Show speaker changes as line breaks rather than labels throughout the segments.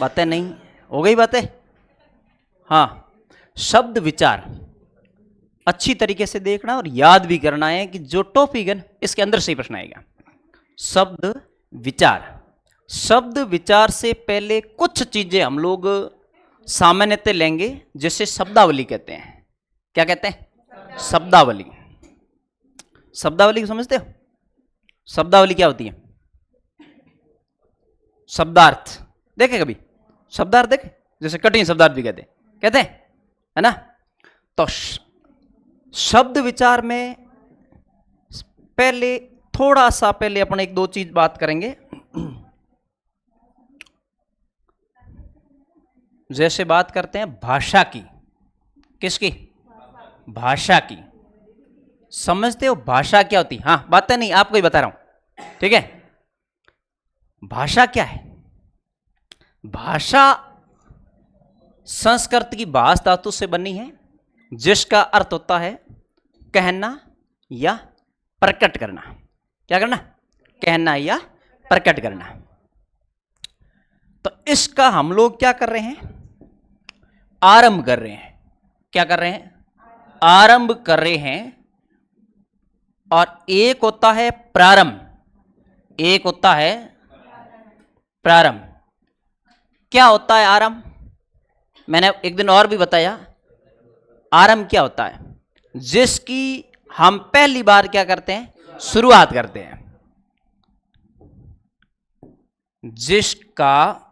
बातें नहीं हो गई बातें। हाँ, शब्द विचार अच्छी तरीके से देखना और याद भी करना है कि जो टॉपिक है इसके अंदर से ही प्रश्न आएगा। शब्द विचार, शब्द विचार से पहले कुछ चीजें हम लोग सामान्यतः लेंगे, जिसे शब्दावली कहते हैं। क्या कहते हैं? शब्दावली। शब्दावली को समझते हो? शब्दावली क्या होती है? शब्दार्थ देखे कभी? शब्दार्थ देखे? जैसे कठिन शब्दार्थ भी कहते हैं, है ना? तो शब्द विचार में पहले थोड़ा सा पहले अपन एक दो चीज बात करेंगे। जैसे बात करते हैं भाषा की। किसकी? भाषा की। समझते हो भाषा क्या होती? हाँ, बातें नहीं, आपको ही बता रहा हूं, ठीक है? भाषा क्या है? भाषा संस्कृत की भाष धातु से बनी है, जिसका अर्थ होता है कहना या प्रकट करना। क्या करना? कहना या प्रकट करना। तो इसका हम लोग क्या कर रहे हैं? आरंभ कर रहे हैं। क्या कर रहे हैं? आरंभ कर रहे हैं। और एक होता है प्रारंभ, एक होता है प्रारंभ। क्या होता है आरंभ? मैंने एक दिन और भी बताया। आरंभ क्या होता है? जिसकी हम पहली बार क्या करते हैं? शुरुआत करते हैं। जिसका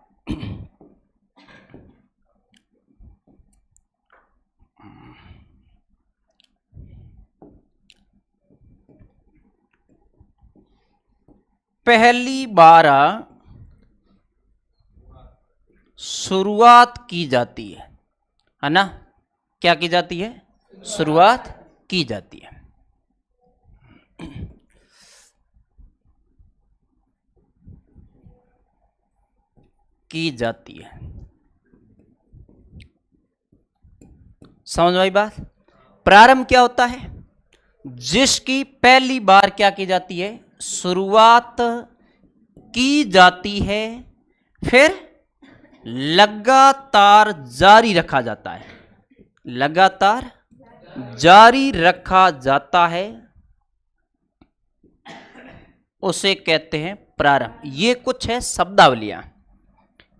पहली बार शुरुआत की जाती है ना? क्या की जाती है? शुरुआत की जाती है। की जाती है। समझ में आई बात? प्रारंभ क्या होता है? जिसकी पहली बार क्या की जाती है? शुरुआत की जाती है, फिर लगातार जारी रखा जाता है। लगातार जारी रखा जाता है, उसे कहते हैं प्रारंभ। ये कुछ है शब्दावलियां।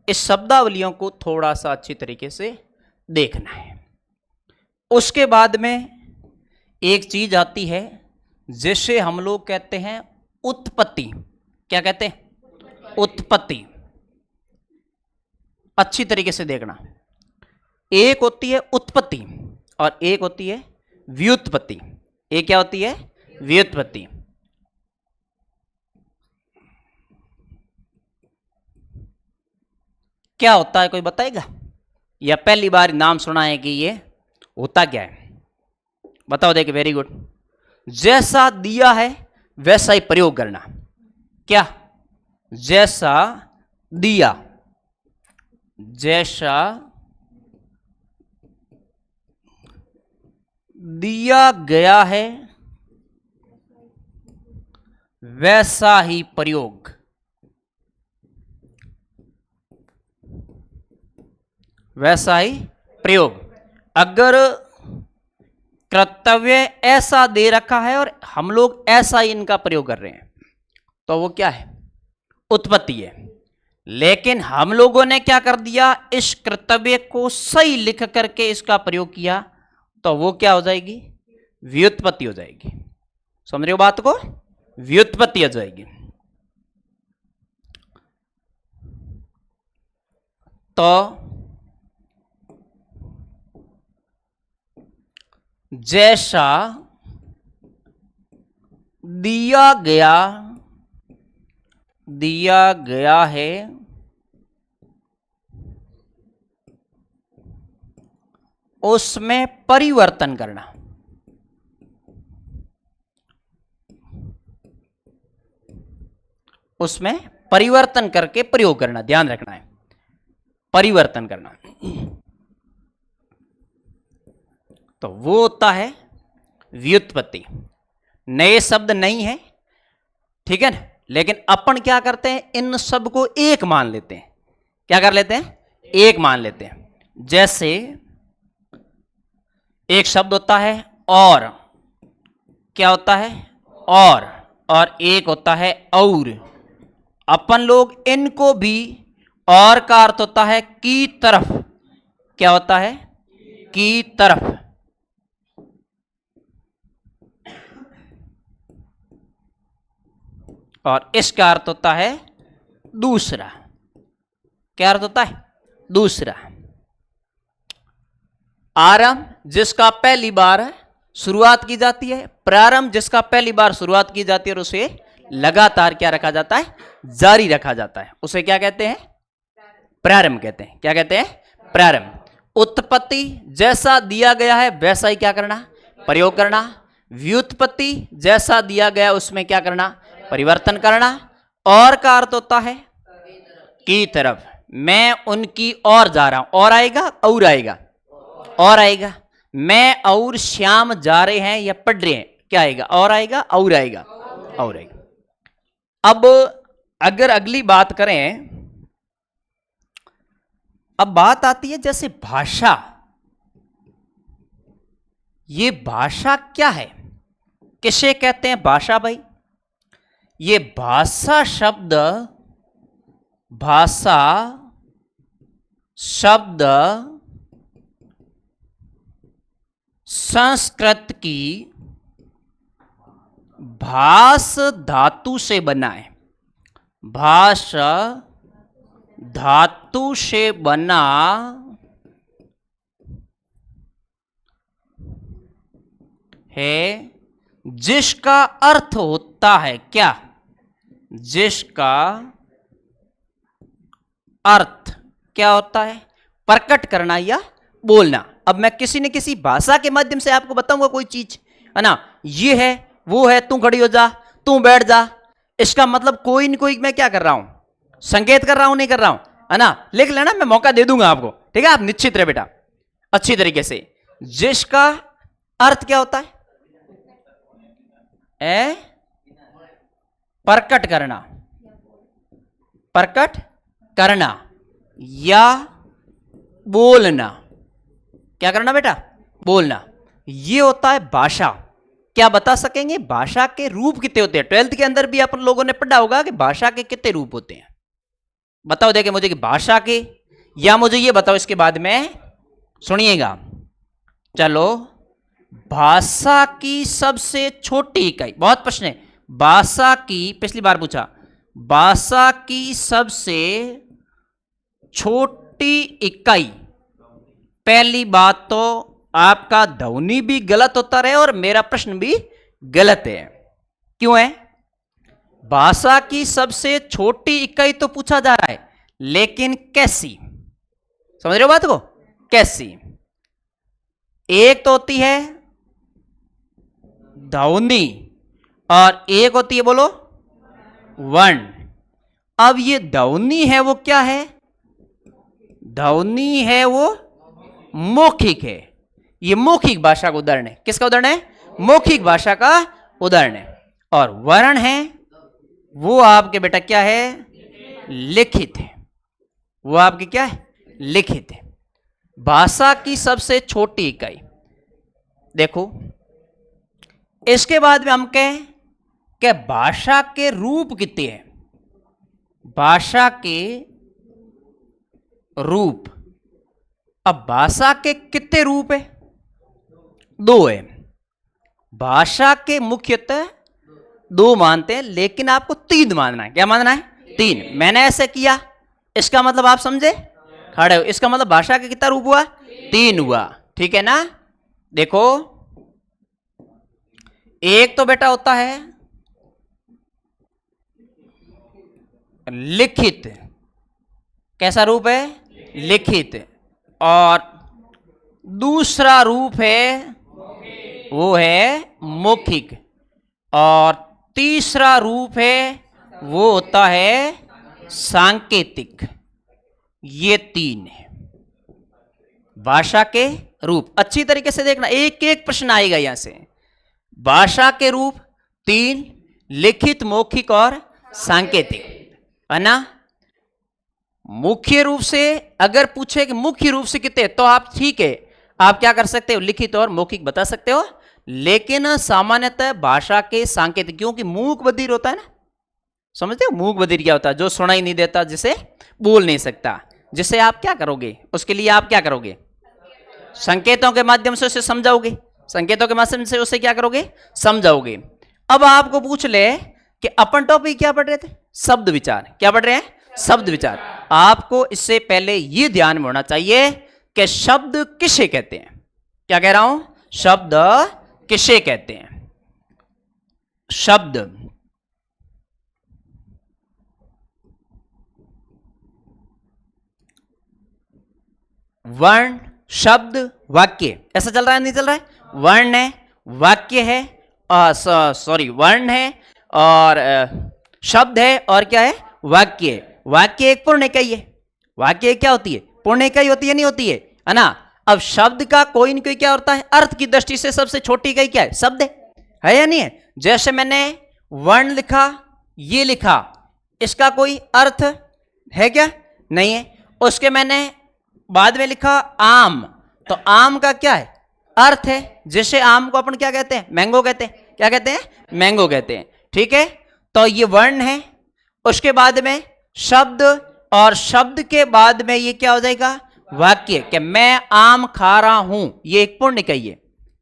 इस शब्दावलियों को थोड़ा सा अच्छी तरीके से देखना है। उसके बाद में एक चीज आती है जिसे हम लोग कहते हैं उत्पत्ति। क्या कहते हैं? उत्पत्ति। अच्छी तरीके से देखना। एक होती है उत्पत्ति और एक होती है व्युत्पत्ति। एक क्या होती है? व्युत्पत्ति। क्या होता है, कोई बताएगा? या पहली बार नाम सुना है कि ये होता क्या है? बताओ। देखिए, वेरी गुड। जैसा दिया है वैसा ही प्रयोग करना। क्या? जैसा दिया, जैसा दिया गया है वैसा ही प्रयोग। वैसा ही प्रयोग। अगर कर्तव्य ऐसा दे रखा है और हम लोग ऐसा ही इनका प्रयोग कर रहे हैं, तो वो क्या है? उत्पत्ति है। लेकिन हम लोगों ने क्या कर दिया? इस कर्तव्य को सही लिख करके इसका प्रयोग किया, तो वो क्या हो जाएगी? व्युत्पत्ति हो जाएगी। समझ रहे हो बात को? व्युत्पत्ति हो जाएगी। तो जैसा दिया गया है उसमें परिवर्तन करना। उसमें परिवर्तन करके प्रयोग करना। ध्यान रखना है, परिवर्तन करना। तो वो होता है व्युत्पत्ति। नए शब्द नहीं है, ठीक है ना? लेकिन अपन क्या करते हैं? इन सब को एक मान लेते हैं। क्या कर लेते हैं? एक मान लेते हैं। जैसे एक शब्द होता है और, क्या होता है? और एक होता है और। अपन लोग इनको भी, और का अर्थ होता है की तरफ। क्या होता है? की तरफ। और इसका अर्थ होता है दूसरा। क्या अर्थ होता है? दूसरा। आरंभ जिसका पहली बार शुरुआत की जाती है, प्रारंभ जिसका पहली बार शुरुआत की जाती है और उसे लगातार क्या रखा जाता है? जारी रखा जाता है, उसे क्या कहते हैं? प्रारंभ कहते हैं। क्या कहते हैं? प्रारंभ। उत्पत्ति जैसा दिया गया है वैसा ही क्या करना? प्रयोग करना। व्युत्पत्ति जैसा दिया गया उसमें क्या करना? परिवर्तन करना। और का अर्थ होता है की तरफ। मैं उनकी ओर जा रहा हूं। और आएगा, और आएगा, और आएगा। मैं और श्याम जा रहे हैं या पढ़ रहे हैं, क्या आएगा? और आएगा, और आएगा, और आएगा। अब अगर अगली बात करें, अब बात आती है जैसे भाषा। ये भाषा क्या है? किसे कहते हैं भाषा भाई? ये भाषा शब्द, भाषा शब्द संस्कृत की भाष धातु से बना है। भाष धातु से बना है, जिसका अर्थ होता है क्या? जिसका अर्थ क्या होता है? प्रकट करना या बोलना। अब मैं किसी न किसी भाषा के माध्यम से आपको बताऊंगा कोई चीज, है ना, ये है, वो है, तू खड़ी हो जा, तू बैठ जा। इसका मतलब कोई न कोई मैं क्या कर रहा हूं? संकेत कर रहा हूं, नहीं कर रहा हूं, है ना? लिख लेना, मैं मौका दे दूंगा आपको, ठीक है? आप निश्चित रहे बेटा अच्छी तरीके से। जिसका अर्थ क्या होता है? प्रकट करना, प्रकट करना या बोलना। क्या करना बेटा? बोलना। ये होता है भाषा। क्या बता सकेंगे भाषा के रूप कितने होते हैं? 12th के अंदर भी अपन लोगों ने पढ़ा होगा कि भाषा के कितने रूप होते हैं। बताओ देखे मुझे कि भाषा के, या मुझे ये बताओ इसके बाद में, सुनिएगा। चलो, भाषा की सबसे छोटी इकाई, बहुत प्रश्न है। भाषा की, पिछली बार पूछा, भाषा की सबसे छोटी इकाई। पहली बात तो आपका ध्वनि भी गलत होता रहे और मेरा प्रश्न भी गलत है। क्यों है? भाषा की सबसे छोटी इकाई तो पूछा जा रहा है, लेकिन कैसी? समझ रहे हो बात को? कैसी? एक तो होती है ध्वनि और एक होती है, बोलो, वर्ण। अब ये ध्वनि है वो क्या है? ध्वनि है वो मौखिक है। ये मौखिक भाषा का उदाहरण है। किसका उदाहरण है? मौखिक भाषा का उदाहरण है। और वर्ण है वो आपके बेटा क्या है? लिखित है। वो आपकी क्या है? लिखित है। भाषा की सबसे छोटी इकाई। देखो, इसके बाद में हम कहें कि भाषा के रूप कितने हैं? भाषा के रूप। अब भाषा के कितने रूप है? 2 है। भाषा के मुख्यतः 2 मानते हैं, लेकिन आपको 3 मानना है। क्या मानना है? 3। मैंने ऐसे किया, इसका मतलब आप समझे? खड़े हो। इसका मतलब भाषा के कितना रूप हुआ? 3 हुआ। ठीक है ना? देखो, एक तो बेटा होता है लिखित। कैसा रूप है? लिखित। और दूसरा रूप है वो है मौखिक। और तीसरा रूप है वो होता है सांकेतिक। ये 3 है भाषा के रूप। अच्छी तरीके से देखना, एक एक प्रश्न आएगा यहां से। भाषा के रूप 3, लिखित, मौखिक और सांकेतिक, है ना? मुख्य रूप से अगर पूछे कि मुख्य रूप से कितने, तो आप ठीक है, आप क्या कर सकते हो, लिखित और मौखिक बता सकते हो। लेकिन सामान्यतः भाषा के सांकेतिक, क्योंकि मूक बधिर होता है ना, समझते हो मूक बधिर क्या होता है, जो सुनाई नहीं देता, जिसे बोल नहीं सकता, जिसे आप क्या करोगे, उसके लिए आप क्या करोगे, संकेतों के माध्यम से उसे समझाओगे, संकेतों के माध्यम से उसे क्या करोगे, समझाओगे। अब आपको पूछ ले कि अपन टॉपिक क्या पढ़ रहे थे, शब्द विचार, क्या पढ़ रहे हैं, शब्द विचार। आपको इससे पहले यह ध्यान में होना चाहिए कि शब्द किसे कहते हैं, क्या कह रहा हूं, शब्द किसे कहते हैं। शब्द वर्ण, शब्द, वाक्य, ऐसा चल रहा है नहीं चल रहा है, वर्ण है, वाक्य है, सॉरी वर्ण है और शब्द है और क्या है, वाक्य है। वाक्य एक पूर्ण इकाई है, वाक्य क्या होती है, पूर्ण इकाई होती है, नहीं होती है ना। अब शब्द का कोई न कोई क्या होता है, अर्थ की दृष्टि से सबसे छोटी इकाई क्या है, शब्द है या नहीं है। जैसे मैंने वर्ण लिखा, ये लिखा, इसका कोई अर्थ है क्या, नहीं है। उसके मैंने बाद में लिखा आम, तो आम का क्या है, अर्थ है। जैसे आम को अपन क्या कहते हैं, मैंगो कहते हैं, क्या कहते हैं, मैंगो कहते हैं, ठीक है। तो ये वर्ण है, उसके बाद में शब्द, और शब्द के बाद में ये क्या हो जाएगा, वाक्य, कि मैं आम खा रहा हूं, ये एक पूर्ण इकाई है।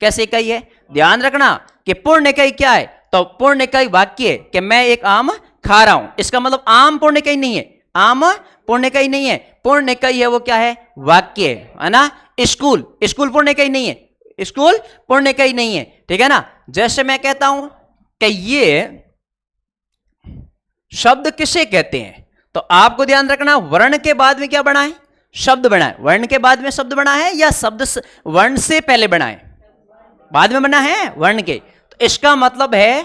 कैसे इकाई है, ध्यान रखना कि पूर्ण इकाई क्या है, तो पूर्ण इकाई वाक्य है कि मैं एक आम खा रहा हूं। इसका मतलब आम पूर्ण इकाई नहीं है, आम पूर्ण इकाई नहीं है, पूर्ण इकाई है वो क्या है, वाक्य है ना। स्कूल, स्कूल पूर्ण इकाई नहीं है, स्कूल पूर्ण इकाई नहीं है, ठीक है ना। जैसे मैं कहता हूं कि ये शब्द किसे कहते हैं, तो आपको ध्यान रखना वर्ण के बाद में क्या बना है, शब्द बना है। वर्ण के बाद में शब्द बना है या शब्द वर्ण से पहले बना है, बाद में बना है वर्ण के। तो इसका मतलब है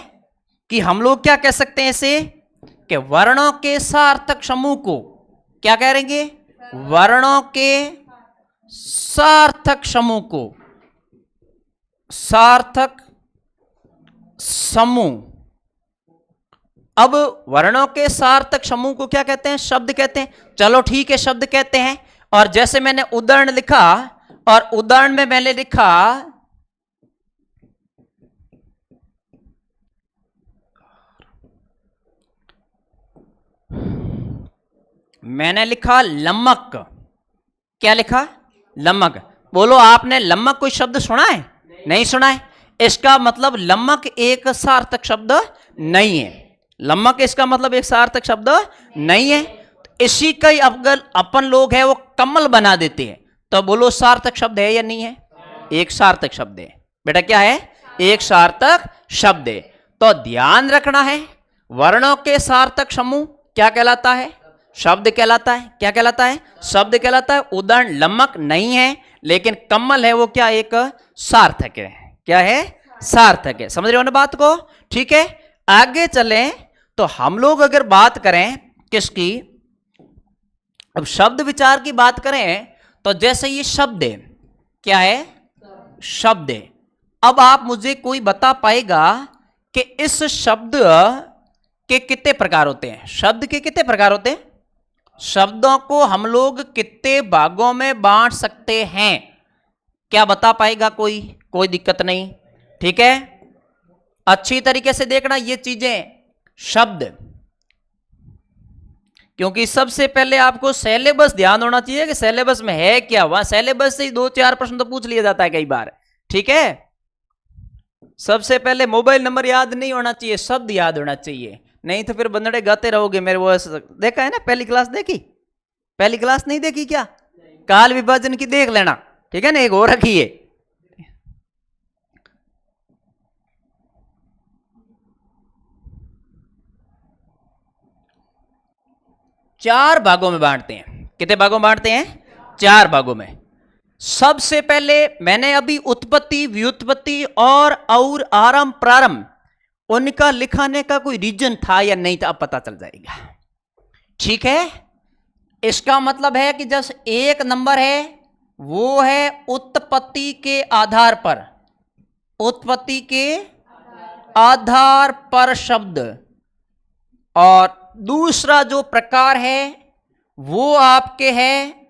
कि हम लोग क्या कह सकते हैं इसे, कि वर्णों के सार्थक समूह को क्या कहेंगे, वर्णों के सार्थक समूह को, सार्थक समूह। अब वर्णों के सार्थक समूह को क्या कहते हैं, शब्द कहते हैं। चलो ठीक है, शब्द कहते हैं। और जैसे मैंने उदाहरण लिखा, और उदाहरण में मैंने लिखा लम्मक, क्या लिखा, लम्मक। बोलो आपने लम्मक कोई शब्द सुना है, नहीं सुना है। इसका मतलब लम्मक एक सार्थक शब्द नहीं है, लम्मक इसका मतलब एक सार्थक शब्द नहीं है। इसी का ही अगर अपन लोग है वो कमल बना देते हैं, तो बोलो सार्थक शब्द है या नहीं है, एक सार्थक शब्द है बेटा, क्या है, एक सार्थक शब्द है। तो ध्यान रखना है, वर्णों के सार्थक समूह क्या कहलाता है, शब्द कहलाता है। क्या कहलाता है, शब्द कहलाता है। उदाहरण लम्मक नहीं है, लेकिन कमल है वो क्या, एक सार्थक है। क्या है, सार्थक है। समझ रहे हो ना बात को, ठीक है। आगे चलें तो हम लोग अगर बात करें किसकी, अब शब्द विचार की बात करें, तो जैसे ये शब्द है, क्या है, शब्द है। अब आप मुझे कोई बता पाएगा कि इस शब्द के कितने प्रकार होते हैं, शब्द के कितने प्रकार होते हैं, शब्दों को हम लोग कितने भागों में बांट सकते हैं, क्या बता पाएगा कोई, कोई दिक्कत नहीं, ठीक है। अच्छी तरीके से देखना ये चीजें, शब्द, क्योंकि सबसे पहले आपको सिलेबस ध्यान होना चाहिए कि सिलेबस में है क्या, वहां सिलेबस से ही 2-4 प्रश्न तो पूछ लिया जाता है कई बार, ठीक है। सबसे पहले मोबाइल नंबर याद नहीं होना चाहिए, शब्द याद होना चाहिए, नहीं तो फिर बंदड़े गाते रहोगे। मेरे वो देखा है ना, पहली क्लास देखी, पहली क्लास नहीं देखी क्या, काल विभाजन की देख लेना, ठीक है ना, एक हो रखी है। चार भागों में बांटते हैं, कितने भागों में बांटते हैं, 4 भागों में। सबसे पहले मैंने अभी उत्पत्ति, व्युत्पत्ति और आरंभ, प्रारंभ, उनका लिखाने का कोई रीजन था या नहीं था, अब पता चल जाएगा, ठीक है। इसका मतलब है कि जैसे एक नंबर है वो है उत्पत्ति के आधार पर, उत्पत्ति के आधार पर शब्द, और दूसरा जो प्रकार है वो आपके हैं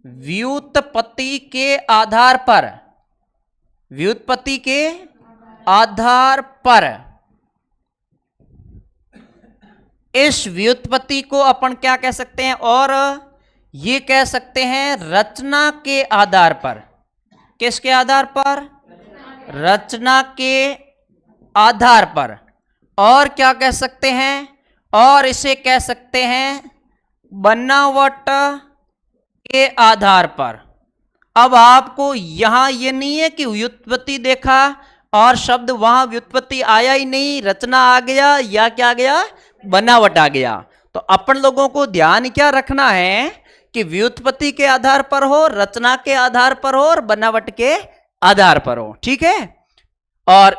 व्युत्पत्ति के आधार पर, व्युत्पत्ति के आधार पर। इस व्युत्पत्ति को अपन क्या कह सकते हैं, और ये कह सकते हैं रचना के आधार पर। किसके आधार पर? रचना के आधार पर। और क्या कह सकते हैं, और इसे कह सकते हैं बनावट के आधार पर। अब आपको यहां यह नहीं है कि व्युत्पत्ति देखा और शब्द वहां व्युत्पत्ति आया ही नहीं, रचना आ गया या क्या आ गया, बनावट आ गया। तो अपन लोगों को ध्यान क्या रखना है कि व्युत्पत्ति के आधार पर हो, रचना के आधार पर हो और बनावट के आधार पर हो। ठीक है। और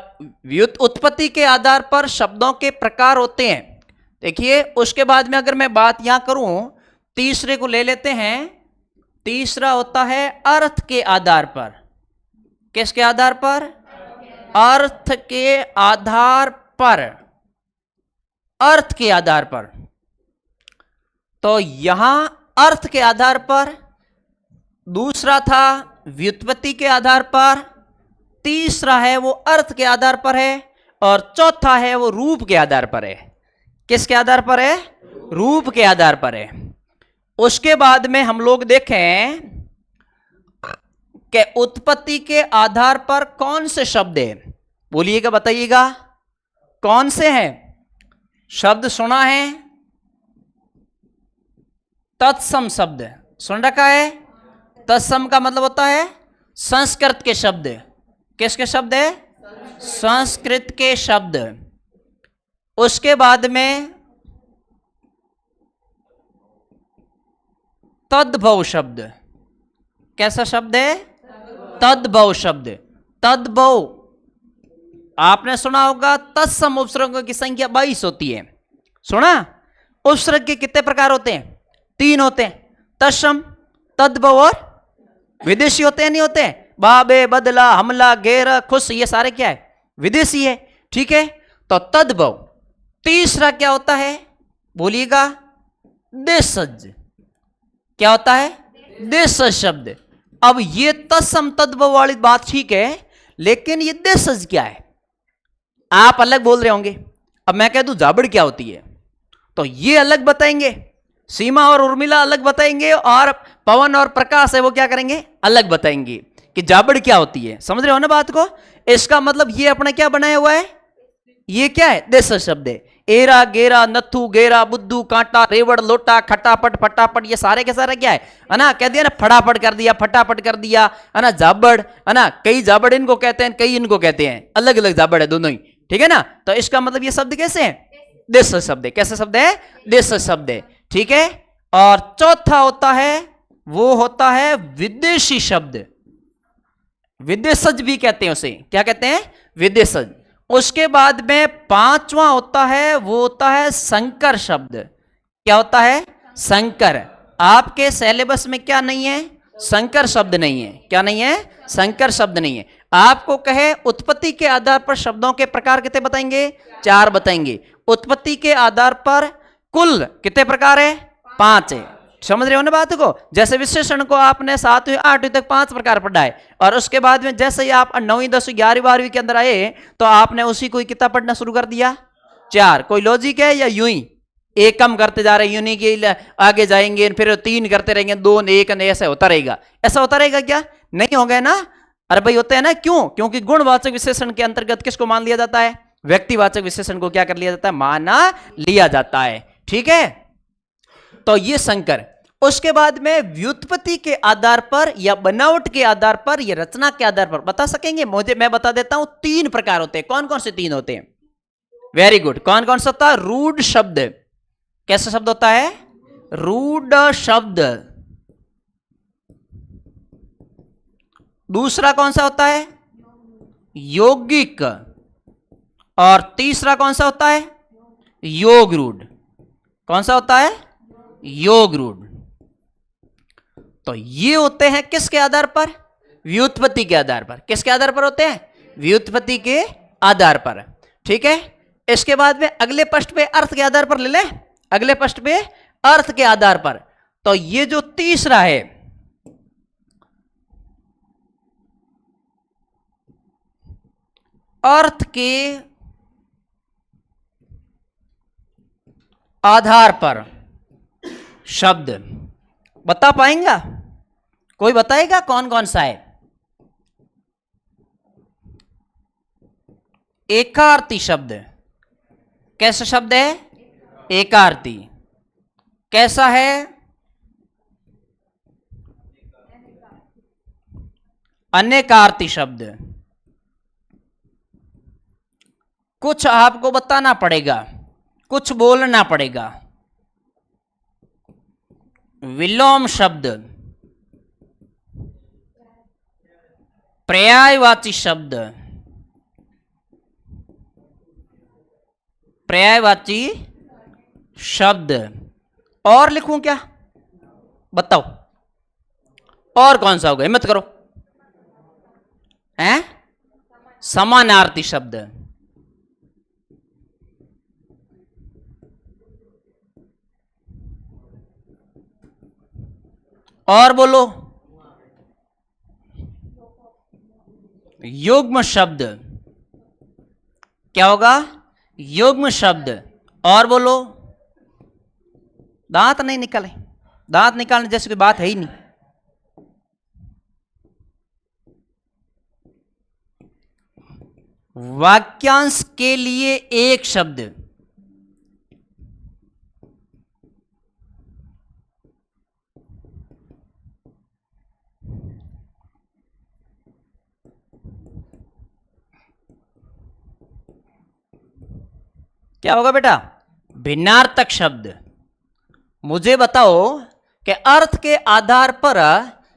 उत्पत्ति के आधार पर शब्दों के प्रकार होते हैं। देखिए उसके बाद में अगर मैं बात यहां करूं, तीसरे को ले लेते हैं। तीसरा होता है अर्थ के आधार पर। किसके आधार पर? अर्थ के आधार पर। अर्थ के आधार पर। तो यहां अर्थ के आधार पर, दूसरा था व्युत्पत्ति के आधार पर, तीसरा है वो अर्थ के आधार पर है, और चौथा है वो रूप के आधार पर है। किसके आधार पर है? रूप के आधार पर है। उसके बाद में हम लोग देखें कि उत्पत्ति के आधार पर कौन से शब्द है, बोलिएगा, बताइएगा कौन से हैं शब्द। सुना है तत्सम शब्द, सुन रखा है। तत्सम का मतलब होता है संस्कृत के शब्द। किसके शब्द है? संस्कृत के शब्द। उसके बाद में तद्भव शब्द। कैसा शब्द है? तद्भव शब्द। तद्भव आपने सुना होगा, तत्सम उपसर्गों की संख्या 22 होती है। सुना? उपसर्ग के कितने प्रकार होते हैं? 3 होते हैं, तत्सम, तद्भव और विदेशी होते हैं, नहीं होते? बाबे, बदला, हमला, घेर, खुश, ये सारे क्या है? विदेशी है। ठीक है। तो तद्भव। तीसरा क्या होता है, बोलिएगा? देशज। क्या होता है? देशज शब्द। अब ये तत्सम तद्भव वाली बात ठीक है, लेकिन ये देशज क्या है? आप अलग बोल रहे होंगे। अब मैं कह दूं जाबड़ क्या होती है, तो ये अलग बताएंगे। सीमा और उर्मिला अलग बताएंगे, और पवन और प्रकाश है वो क्या करेंगे? अलग बताएंगे कि जाबड़ क्या होती है। समझ रहे हो ना बात को? इसका मतलब ये अपना क्या बनाया हुआ है, ये क्या है? देशज शब्द है। एरा, गेरा, नथु, गेरा, बुद्धू, कांटा, रेवड़, लोटा, खटापट, फटापट, ये सारे के सारे क्या है ना? कह दिया ना, फटाफट कर दिया, फटाफट कर दिया, है ना? जाबड़, है ना? कई जाबड़ इनको कहते हैं, कई इनको कहते हैं, अलग अलग जाबड़ है दोनों ही। ठीक है ना? तो इसका मतलब ये शब्द कैसे है? देशज शब्द है। कैसे शब्द है? देशज शब्द है। ठीक है। और चौथा होता है, वो होता है विदेशी शब्द। विदेशज भी कहते हैं उसे। क्या कहते हैं? विदेशज। उसके बाद में पांचवा होता है, वो होता है संकर शब्द। क्या होता है? संकर। आपके सिलेबस में क्या नहीं है? संकर शब्द नहीं है। क्या नहीं है? संकर शब्द नहीं है। आपको कहे उत्पत्ति के आधार पर शब्दों के प्रकार कितने बताएंगे? 4 बताएंगे। उत्पत्ति के आधार पर कुल कितने प्रकार है? 5 है। समझ रहे हो ना बात को? जैसे विशेषण को आपने 7वीं 8वीं तक 5 प्रकार पढ़ा है, और उसके बाद में जैसे ही आप 9वीं 10वीं 11वीं 12वीं के अंदर आए तो आपने उसी को कितना पढ़ना शुरू कर दिया? 4। कोई लॉजिक है या यूं ही एक कम करते जा रहे हैं, यूं नहीं कि आगे जाएंगे फिर 3 करते रहेंगे, 2 1 ऐसा होता रहेगा? ऐसा होता रहेगा क्या? नहीं हो गया ना? अरे भाई होते हैं ना। क्यों? क्योंकि गुणवाचक विशेषण के अंतर्गत किसको मान लिया जाता है? व्यक्तिवाचक विशेषण को क्या कर लिया जाता है? माना लिया जाता है। ठीक है। तो ये संकर। उसके बाद में व्युत्पत्ति के आधार पर या बनावट के आधार पर या रचना के आधार पर बता सकेंगे? मुझे मैं बता देता हूं, 3 प्रकार होते हैं। कौन कौन से 3 होते हैं? Very good. कौन कौन सा होता है? रूढ़ शब्द। कैसा शब्द होता है? रूढ़ शब्द। दूसरा कौन सा होता है? यौगिक। और तीसरा कौन सा होता है? योग रूढ़। कौन सा होता है? योग रूढ़। तो ये होते हैं किसके आधार पर? व्युत्पत्ति के आधार पर। किसके आधार पर होते हैं? व्युत्पत्ति के आधार पर। ठीक है। इसके बाद में अगले पृष्ठ पे अर्थ के आधार पर ले ले। अगले पृष्ठ पे अर्थ के आधार पर। तो ये जो तीसरा है, अर्थ के आधार पर शब्द, बता पाएंगा? कोई बताएगा कौन कौन सा है? एकार्थी शब्द। कैसा शब्द है? एकार्थी। कैसा है? अनेकार्थी शब्द। कुछ आपको बताना पड़ेगा, कुछ बोलना पड़ेगा। विलोम शब्द, पर्यायवाची शब्द, पर्यायवाची शब्द। और लिखूं क्या? बताओ और कौन सा होगा? हिम्मत करो। हैं? समानार्थी शब्द। और बोलो। युग्म शब्द। क्या होगा? युग्म शब्द। और बोलो। दांत नहीं निकले, दांत निकालने जैसी कोई बात है ही नहीं। वाक्यांश के लिए एक शब्द। क्या होगा बेटा? भिन्नार्थक शब्द। मुझे बताओ कि अर्थ के आधार पर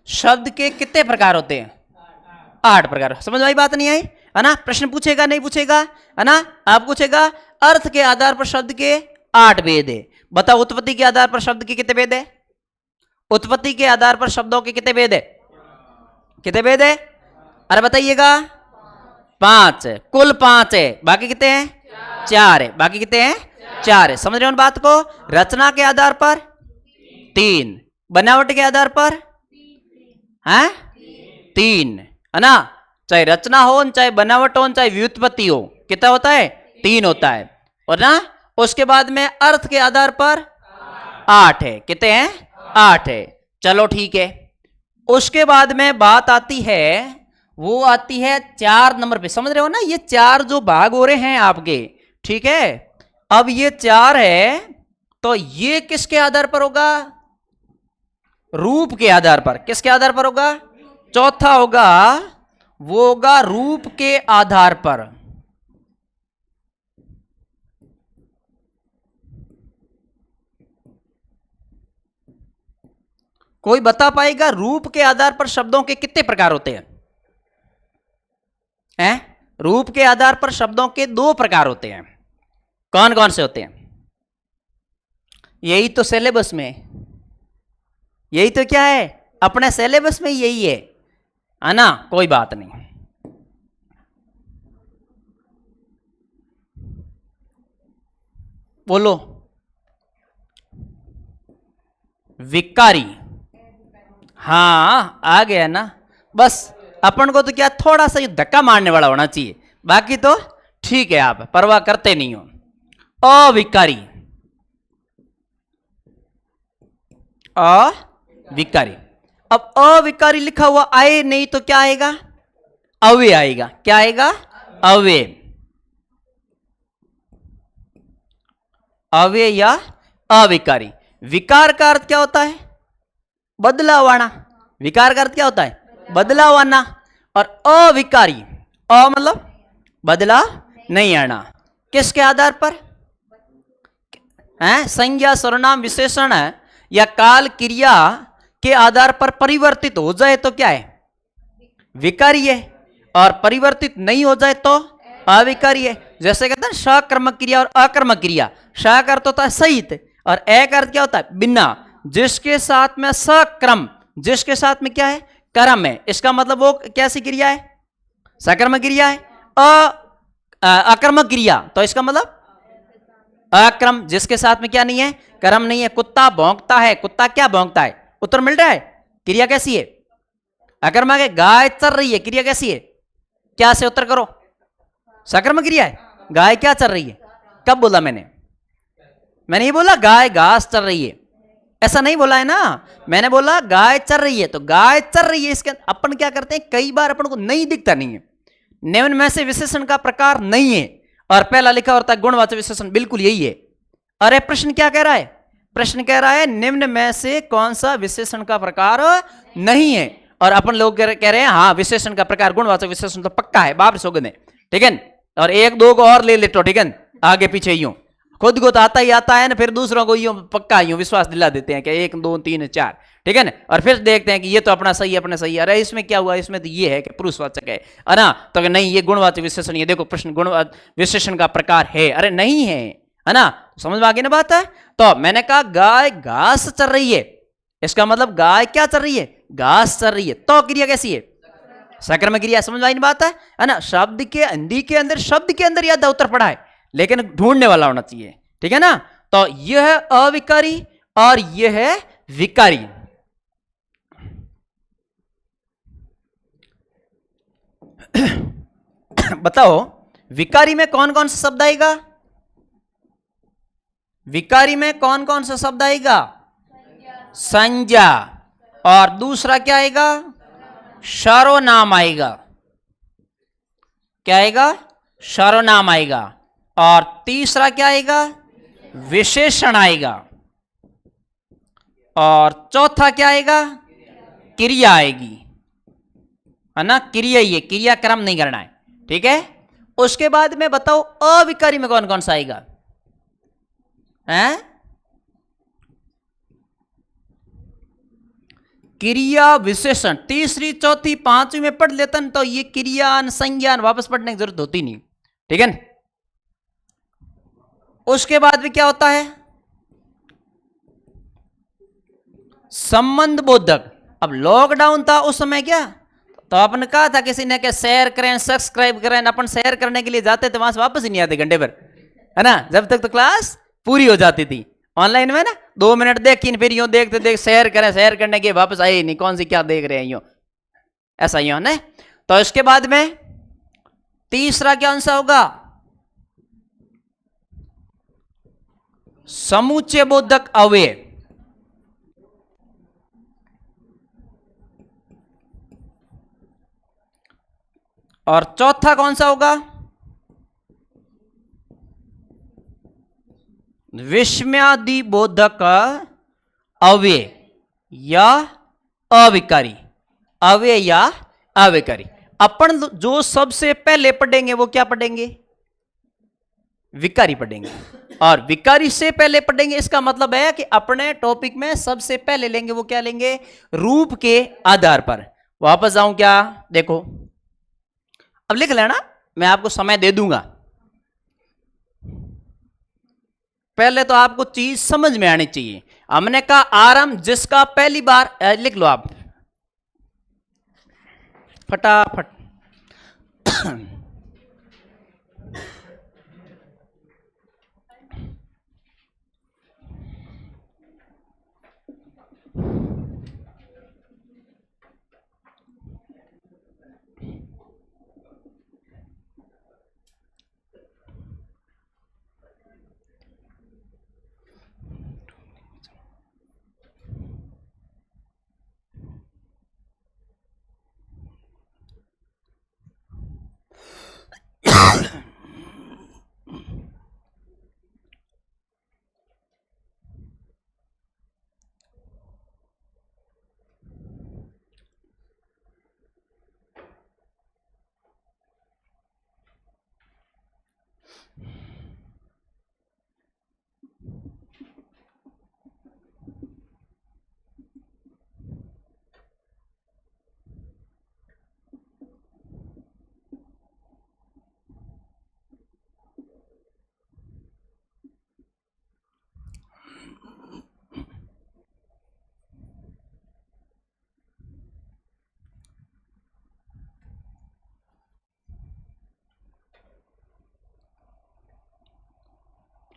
शब्द के कितने प्रकार होते हैं? 8 प्रकार। समझ में आई बात? नहीं आई है ना? प्रश्न पूछेगा नहीं पूछेगा है ना? आप पूछेगा अर्थ के आधार पर शब्द के 8 भेद है। बताओ उत्पत्ति के आधार पर शब्द के कितने भेद है? उत्पत्ति के आधार पर शब्दों के कितने भेद है? कितने भेद है? अरे बताइएगा। 5 है, कुल 5 है। बाकी कितने हैं? 4 है। बाकी कितने हैं? 4 है। समझ रहे हो बात को? रचना के आधार पर 3, बनावट के आधार पर है 3, है ना? चाहे रचना हो, चाहे बनावट हो, चाहे व्युत्पत्ति हो, कितना होता है? 3 होता है। और ना उसके बाद में अर्थ के आधार पर 8 है। कितने हैं? 8 है। चलो ठीक है। उसके बाद में बात आती है, वो आती है 4 नंबर पे। समझ रहे हो ना? ये 4 जो भाग हो रहे हैं आपके, ठीक है? अब ये 4 है, तो ये किसके आधार पर होगा? रूप के आधार पर। किसके आधार पर होगा? चौथा होगा, वो होगा रूप के आधार पर। कोई बता पाएगा रूप के आधार पर शब्दों के कितने प्रकार होते हैं? हैं? रूप के आधार पर शब्दों के 2 प्रकार होते हैं। कौन कौन से होते हैं? यही तो सिलेबस में, यही तो क्या है अपने सिलेबस में, यही है ना? कोई बात नहीं। बोलो। विकारी। हाँ आ गया ना? बस अपन को तो क्या थोड़ा सा धक्का मारने वाला होना चाहिए, बाकी तो ठीक है, आप परवाह करते नहीं हो। अविकारी। अविकारी। अब अविकारी लिखा हुआ आए नहीं तो क्या आएगा? अव्यय आएगा। क्या आएगा? अव्यय। अव्यय या अविकारी। विकार का अर्थ क्या होता है? बदलाव आना। विकार का अर्थ क्या होता है? बदलाव आना। और अविकारी, अ मतलब बदलाव नहीं आना। किसके आधार पर? संज्ञा, सर्वनाम, विशेषण या काल, क्रिया के आधार पर परिवर्तित हो जाए तो क्या है? विकारी है। और परिवर्तित नहीं हो जाए तो अविकारी है। जैसे कहते हैं सकर्मक क्रिया और अकर्मक क्रिया। स का अर्थ होता है सहित और ए का अर्थ क्या होता है? बिना। जिसके साथ में सक्रम, जिसके साथ में क्या है? कर्म है, इसका मतलब वो कैसी क्रिया है? सकर्मक क्रिया है। अकर्मक क्रिया, तो इसका मतलब अक्रम, जिसके साथ में क्या नहीं है, कर्म नहीं है। कुत्ता भौंकता है, कुत्ता क्या भौंकता है, उत्तर मिल रहा है, क्रिया कैसी है, अकर्मक है। गाय चर रही है, क्रिया कैसी है, क्या से उत्तर करो, सकर्मक क्रिया है। गाय क्या चर रही है, कब बोला मैंने ये बोला गाय घास चर रही है, ऐसा नहीं बोला है ना, मैंने बोला गाय चर रही है, तो गाय चर रही है। इसके अपन क्या करते हैं, कई बार अपन को नहीं दिखता नहीं है, निम्न में से विशेषण का प्रकार नहीं है, और पहला लिखा होता है गुणवाचक विशेषण, बिल्कुल यही है। अरे प्रश्न क्या कह रहा है, प्रश्न कह रहा है निम्न में से कौन सा विशेषण का प्रकार नहीं है, और अपन लोग कह रहे हैं हाँ विशेषण का प्रकार गुणवाचक विशेषण तो पक्का है, बाप सौगंध है, ठीक है। और एक दो को और ले लेते, ठीक है, आगे पीछे यूं, खुद को तो आता ही आता है ना, फिर दूसरों को यूं पक्का यूं विश्वास दिला देते हैं कि 1 2 3 4, ठीक है ना, और फिर देखते हैं कि ये तो अपना सही है, अपना सही है, अरे इसमें क्या हुआ, इसमें तो ये है कि पुरुषवाचक है ना, तो नहीं ये गुणवाचक विशेषण, ये देखो प्रश्न गुणवाचक विशेषण का प्रकार है, अरे नहीं है ना, समझ में आ गई ना बात है। तो मैंने कहा गाय घास चर रही है, इसका मतलब गाय क्या चर रही है, घास चर रही है, तो क्रिया कैसी है, सकर्मक क्रिया, समझ में आई बात है ना। शब्द के हिंदी के अंदर, शब्द के अंदर यह उत्तर पड़ा है, लेकिन ढूंढने वाला होना चाहिए, ठीक है ना। तो यह है अविकारी और यह है विकारी। बताओ विकारी में कौन कौन सा शब्द आएगा, विकारी में कौन कौन सा शब्द आएगा, संज्ञा, और दूसरा क्या आएगा, सर्वनाम आएगा, क्या आएगा, सर्वनाम आएगा, और तीसरा क्या आएगा, विशेषण आएगा, और चौथा क्या आएगा, क्रिया आएगी, है ना, क्रिया ही है, क्रिया क्रम नहीं करना है, ठीक है। उसके बाद में बताओ अविकारी में कौन कौन सा आएगा, हैं, क्रिया विशेषण, तीसरी चौथी पांचवी में पढ़ लेते हैं तो ये क्रियान संज्ञान वापस पढ़ने की जरूरत होती नहीं, ठीक है। उसके बाद भी क्या होता है, संबंध बोधक। अब लॉकडाउन था उस समय, क्या तो आपने कहा था किसी ने कि शेयर करें सब्सक्राइब करें, अपन शेयर करने के लिए जाते थे, वहां से वापस ही नहीं आते घंटे भर, है ना, जब तक तो क्लास पूरी हो जाती थी ऑनलाइन में ना, 2 मिनट देखी फिर यूं देखते देख शेयर करें, शेयर करने के वापस आए नहीं, कौन सी क्या देख रहे हैं यूं, ऐसा ही है ना। तो इसके बाद में तीसरा क्या आंसर होगा, समुच्चय बोधक अव्यय, और चौथा कौन सा होगा, विस्मयादि बोधक अव्यय या अविकारी, अव्यय या अविकारी। अपन जो सबसे पहले पढ़ेंगे वो क्या पढ़ेंगे, विकारी पढ़ेंगे, और विकारी से पहले पढ़ेंगे, इसका मतलब है कि अपने टॉपिक में सबसे पहले लेंगे वो क्या लेंगे, रूप के आधार पर। वापस जाऊं क्या, देखो अब लिख लेना, मैं आपको समय दे दूंगा, पहले तो आपको चीज समझ में आनी चाहिए। हमने कहा आरंभ, जिसका पहली बार लिख लो आप फटाफट।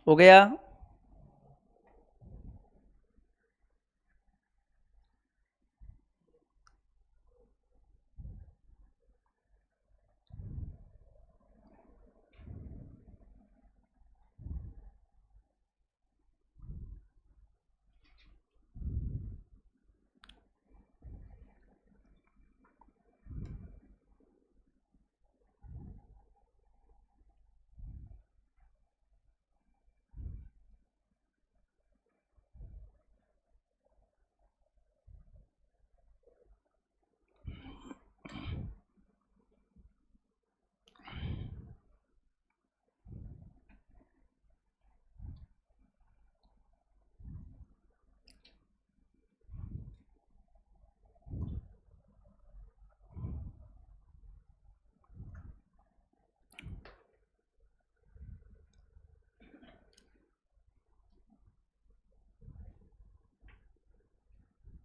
हो गया।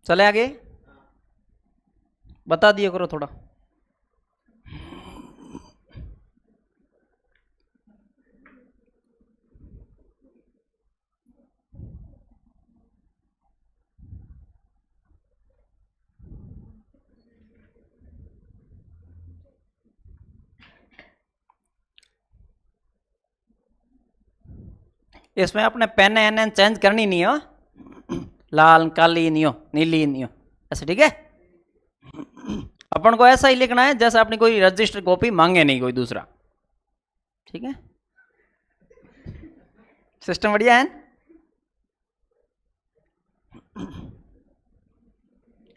चले आगे, बता दिया करो थोड़ा। इसमें अपने पेन एन चेंज करनी नहीं हो, लाल काली नहीं हो, नीली नहीं हो, ऐसे ठीक है। अपन को ऐसा ही लिखना है जैसे अपनी कोई रजिस्टर कॉपी मांगे नहीं कोई दूसरा, ठीक है। सिस्टम बढ़िया है।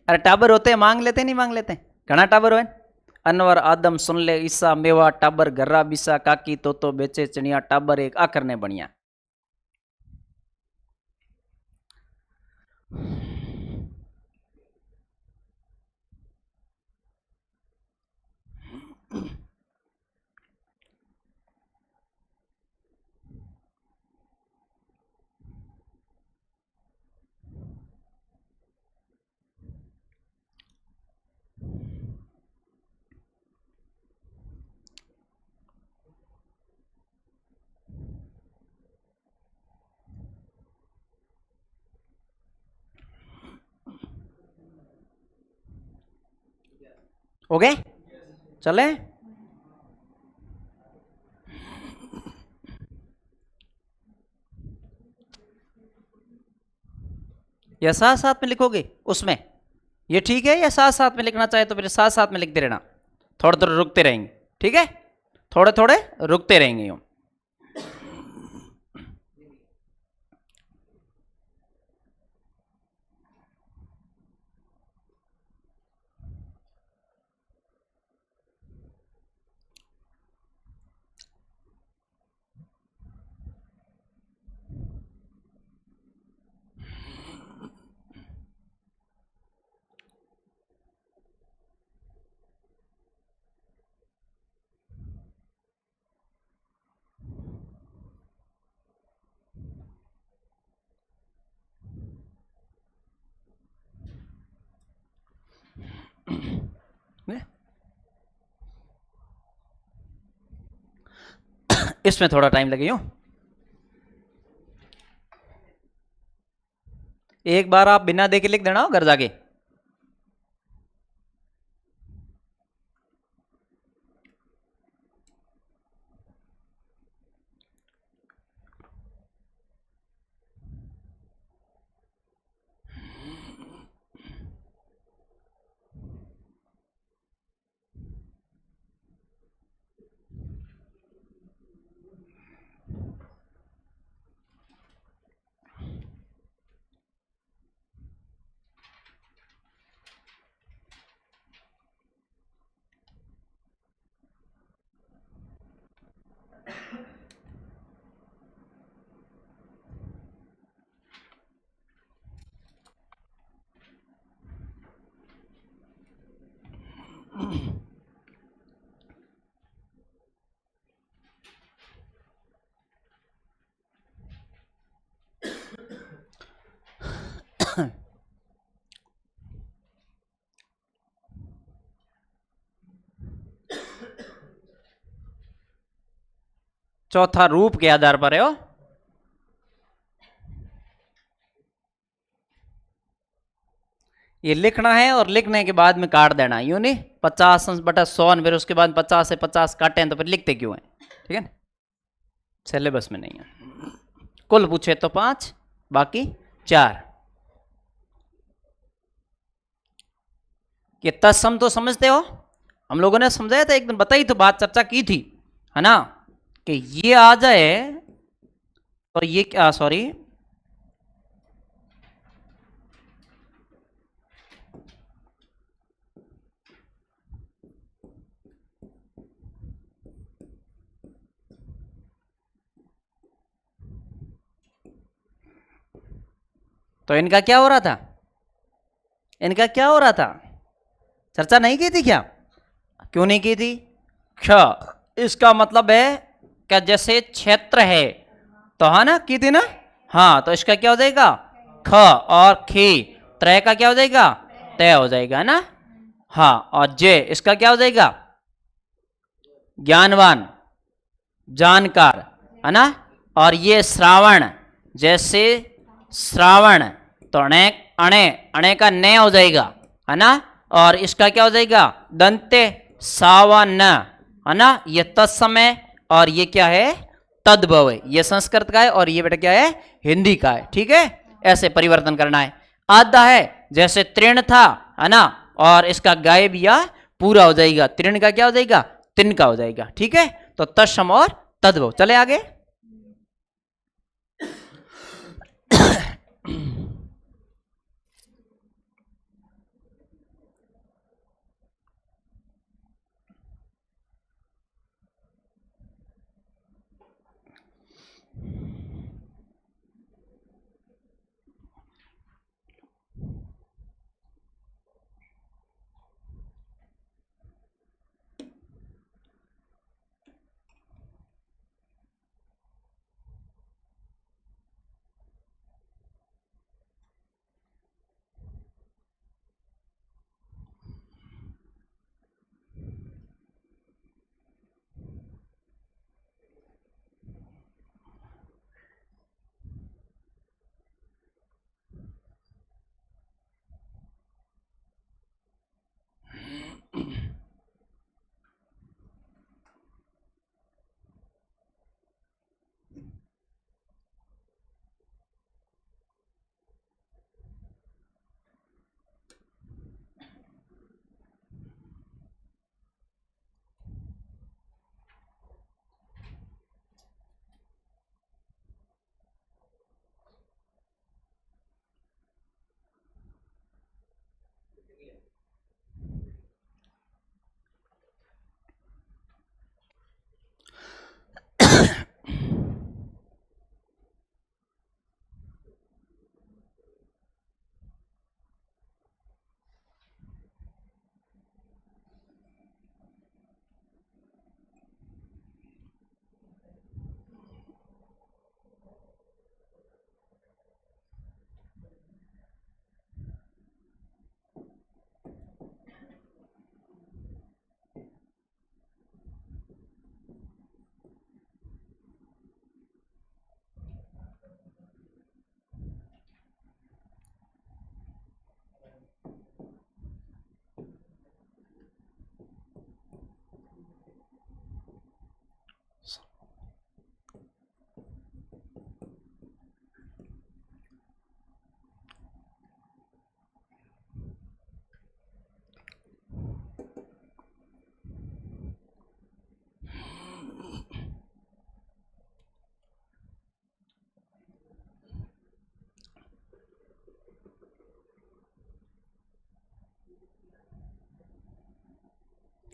अरे टाबर होते हैं, मांग लेते नहीं मांग लेते, घना टाबर हो। अनवर आदम सुन ले ईसा मेवा टाबर गर्रा बिसा काकी तो बेचे चनिया टाबर एक आखर ने बनिया। हो गए, चले। या साथ साथ में लिखोगे उसमें, ये ठीक है। या साथ साथ में लिखना चाहे तो फिर साथ साथ में लिखते रहना, थोड़े थोड़े रुकते रहेंगे, ठीक है, थोड़े थोड़े रुकते रहेंगे यूं। इसमें थोड़ा टाइम लगे यूं। एक बार आप बिना देखे लिख देना घर जाके। चौथा रूप के आधार पर है हो, ये लिखना है और लिखने के बाद में काट देना, यूं नहीं 50/100 फिर उसके बाद 50 से 50 काटे तो फिर लिखते क्यों हैं, ठीक है ना, सिलेबस में नहीं है। कुल पूछे तो 5 बाकी 4। ये तत्सम तो समझते हो, हम लोगों ने समझाया था एक दिन, बताई तो बात, चर्चा की थी, है ना, कि ये आ जाए और ये क्या, सॉरी तो इनका क्या हो रहा था, इनका क्या हो रहा था, चर्चा नहीं की थी क्या, क्यों नहीं की थी, क्ष, इसका मतलब है क्या, जैसे क्षेत्र है तो, हाँ ना, की थी ना, हाँ, तो इसका क्या हो जाएगा, ख और खी, त्रय का क्या हो जाएगा, तय हो जाएगा, है ना, हाँ, और जे इसका क्या हो जाएगा, ज्ञानवान, जानकार, है ना, और ये श्रावण, जैसे श्रावण, तो अणे अणे अणे का न हो जाएगा, है ना, और इसका क्या हो जाएगा, दंते सावन, है ना, ये तत्समय और ये क्या है, तद्भव है, ये संस्कृत का है और ये बेटा क्या है, हिंदी का है, ठीक है, ऐसे परिवर्तन करना है। आधा है जैसे तृण था, है ना, और इसका गायब या पूरा हो जाएगा, तृण का क्या हो जाएगा, तिन का हो जाएगा, ठीक है, तो तत्सम और तद्भव। चले आगे।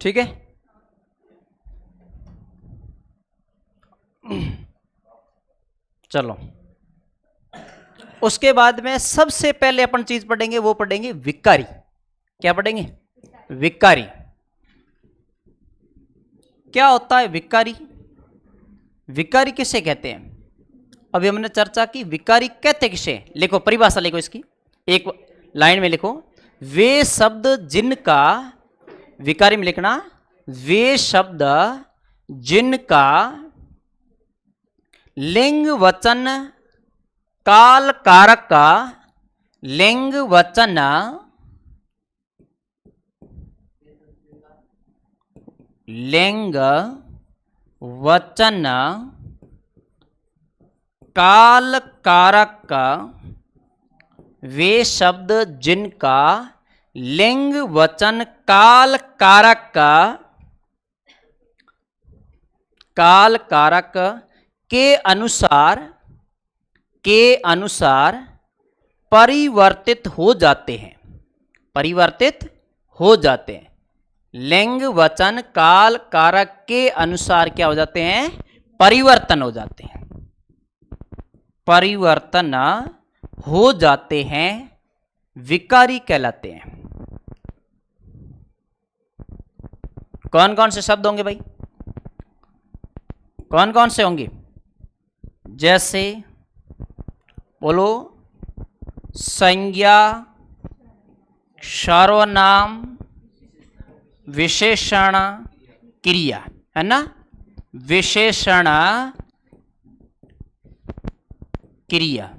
ठीक है, चलो उसके बाद में सबसे पहले अपन चीज पढ़ेंगे, वो पढ़ेंगे विकारी। क्या पढ़ेंगे, विकारी। क्या होता है विकारी, विकारी किसे कहते हैं, अभी हमने चर्चा की, विकारी कहते किसे, लिखो परिभाषा, लिखो इसकी एक लाइन में लिखो, वे शब्द जिनका, विकारी में लिखना, वे शब्द जिनका लिंग वचन काल कारक का, लिंग वचन लिंग वचन काल कारक वे शब्द जिनका लिंग वचन काल कारक के अनुसार परिवर्तित हो जाते हैं। लिंग वचन काल कारक के अनुसार क्या हो जाते हैं? परिवर्तन हो जाते हैं। परिवर्तन हो जाते हैं, विकारी कहलाते हैं। कौन कौन से शब्द होंगे भाई? कौन कौन से होंगे? जैसे बोलो, संज्ञा, सर्वनाम, विशेषण, क्रिया, है ना? विशेषण क्रिया,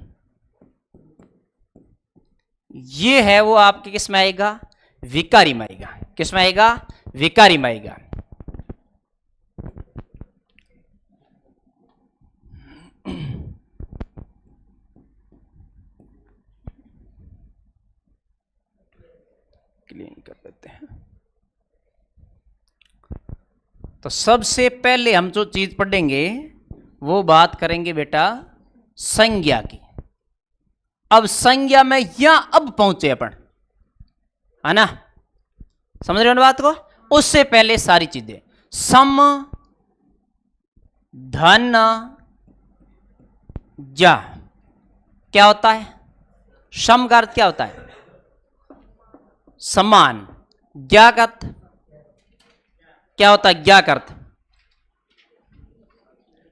ये है वो आपके किस में आएगा? विकारी में आएगा। किस में आएगा? विकारी में आएगा। क्लीन कर देते हैं। तो सबसे पहले हम जो चीज पढ़ेंगे वो बात करेंगे बेटा संज्ञा की। अब संज्ञा में यहां अब पहुंचे अपन, है ना? समझ रहे हो बात को? उससे पहले सारी चीजें सम, धन, जा क्या होता है? सम का अर्थ क्या होता है? समान। ज्ञा का अर्थ क्या होता है? ज्ञा का अर्थ।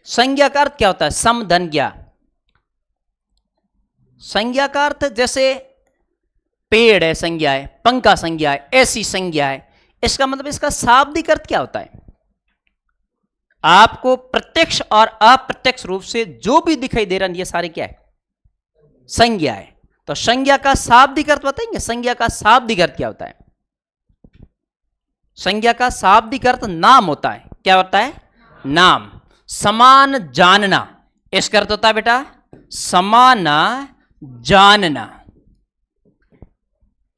संज्ञा का अर्थ क्या होता है? सम, धन, ज्ञा। संज्ञा का अर्थ जैसे पेड़ है संज्ञा है, पंखा संज्ञा है, ऐसी संज्ञा है। इसका मतलब इसका शाब्दिक अर्थ क्या होता है? आपको प्रत्यक्ष और अप्रत्यक्ष रूप से जो भी दिखाई दे रहा है ये सारे क्या है? संज्ञा है। तो संज्ञा का शाब्दिक अर्थ बताएंगे? संज्ञा का शाब्दिक अर्थ क्या होता है? संज्ञा का शाब्दिक अर्थ नाम होता है। क्या होता है? नाम। समान जानना, इसका अर्थ होता है बेटा समान जानना।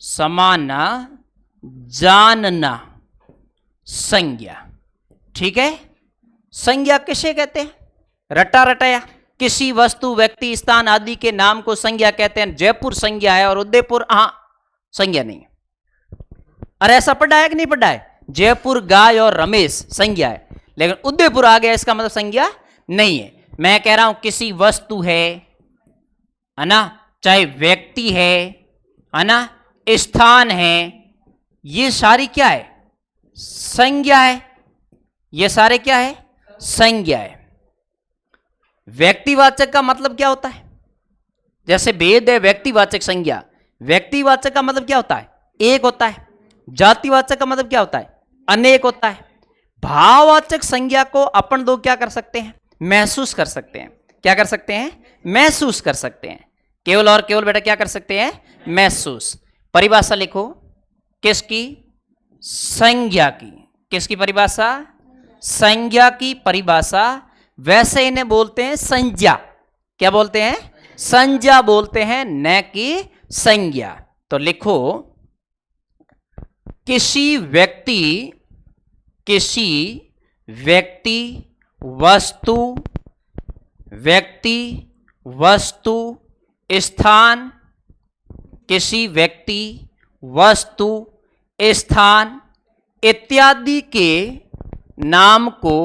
समान जानना संज्ञा। ठीक है? संज्ञा किसे कहते हैं? रटा रटाया किसी वस्तु, व्यक्ति, स्थान आदि के नाम को संज्ञा कहते हैं। जयपुर संज्ञा है और उदयपुर संज्ञा नहीं है। अरे ऐसा पढ़ा है कि नहीं पढ़ा है? जयपुर गाय और रमेश संज्ञा है, लेकिन उदयपुर आ गया इसका मतलब संज्ञा नहीं है। मैं कह रहा हूं किसी वस्तु है ना, चाहे व्यक्ति है ना, स्थान है, ये सारी क्या है? संज्ञा है। ये सारे क्या है? संज्ञा है। व्यक्तिवाचक का मतलब क्या होता है? जैसे भेद है व्यक्तिवाचक संज्ञा। व्यक्तिवाचक का मतलब क्या होता है? एक होता है। जातिवाचक का मतलब क्या होता है? अनेक होता है। भाववाचक संज्ञा को अपन दो क्या कर सकते हैं? महसूस कर सकते हैं। क्या कर सकते हैं? महसूस कर सकते हैं। केवल और केवल बेटा क्या कर सकते हैं? महसूस। परिभाषा लिखो किसकी? संज्ञा की। किसकी परिभाषा? संज्ञा की परिभाषा। वैसे इन्हें बोलते हैं संज्ञा। क्या बोलते हैं? संज्ञा बोलते हैं, न कि संज्ञा। तो लिखो किसी व्यक्ति वस्तु स्थान, किसी व्यक्ति वस्तु स्थान इत्यादि के नाम को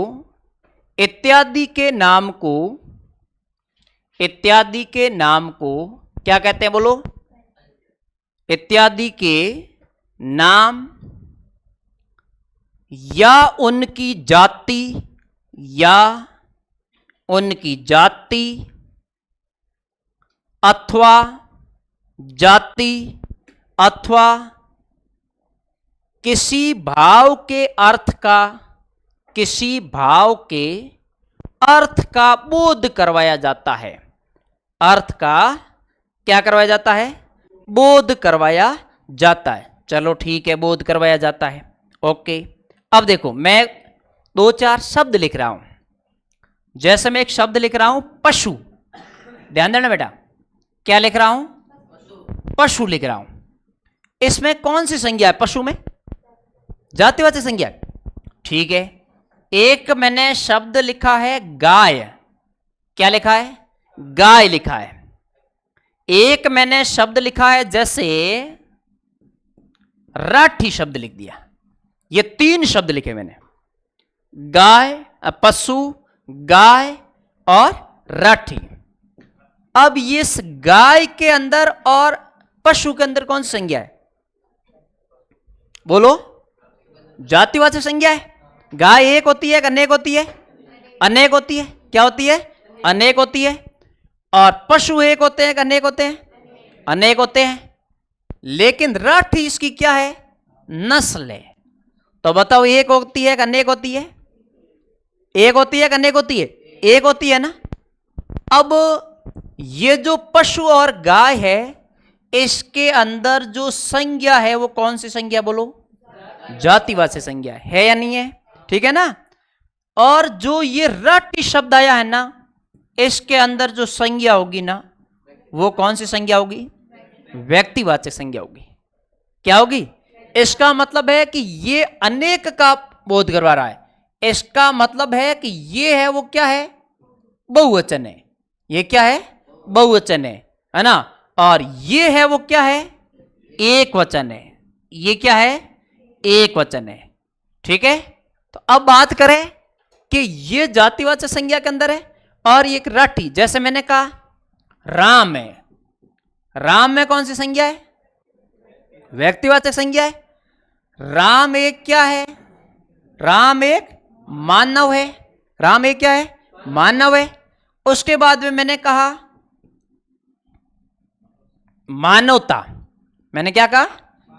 क्या कहते हैं? बोलो। इत्यादि के नाम या उनकी जाति अथवा किसी भाव के अर्थ का बोध करवाया जाता है। अर्थ का क्या करवाया जाता है? बोध करवाया जाता है। चलो ठीक है, बोध करवाया जाता है। ओके। अब देखो मैं दो चार शब्द लिख रहा हूं। जैसे मैं एक शब्द लिख रहा हूं पशु, ध्यान देना बेटा, क्या लिख रहा हूं? पशु लिख रहा हूं। इसमें कौन सी संज्ञा है? पशु में जातिवाचक संज्ञा। ठीक है, एक मैंने शब्द लिखा है गाय, क्या लिखा है? गाय लिखा है। एक मैंने शब्द लिखा है जैसे राठी शब्द लिख दिया। ये तीन शब्द लिखे मैंने, गाय, पशु, गाय और राठी। अब इस गाय के अंदर और पशु के अंदर कौन सी संज्ञा है? बोलो। जातिवाचक संज्ञा है। गाय एक होती है, अनेक होती है? अनेक होती है। क्या होती है? अनेक होती है। और पशु एक होते हैं, अनेक होते हैं? अनेक होते हैं। लेकिन राठी इसकी क्या है? नस्ल है। तो बताओ एक होती है, अनेक होती है? एक होती है, अनेक होती है? एक होती है ना। अब ये जो पशु और गाय है, इसके अंदर जो संज्ञा है वो कौन सी संज्ञा? बोलो। जातिवाचक संज्ञा है या नहीं है? ठीक है ना। और जो ये राठी शब्द आया है ना, इसके अंदर जो संज्ञा होगी ना, वो कौन सी संज्ञा होगी? व्यक्तिवाचक संज्ञा होगी। क्या होगी? इसका मतलब है कि ये अनेक का बोध करवा रहा है। इसका मतलब है कि ये है वो क्या है? बहुवचन है। ये क्या है? बहुवचन है ना। और ये है वो क्या है? एक वचन है। ये क्या है? एक वचन है। ठीक है। तो अब बात करें कि ये जातिवाचक संज्ञा के अंदर है और एक राठी। जैसे मैंने कहा राम है, राम में कौन सी संज्ञा है? व्यक्तिवाचक संज्ञा है। राम एक क्या है? राम एक मानव है। राम एक क्या है? मानव है। उसके बाद में मैंने कहा मानवता। मैंने क्या कहा?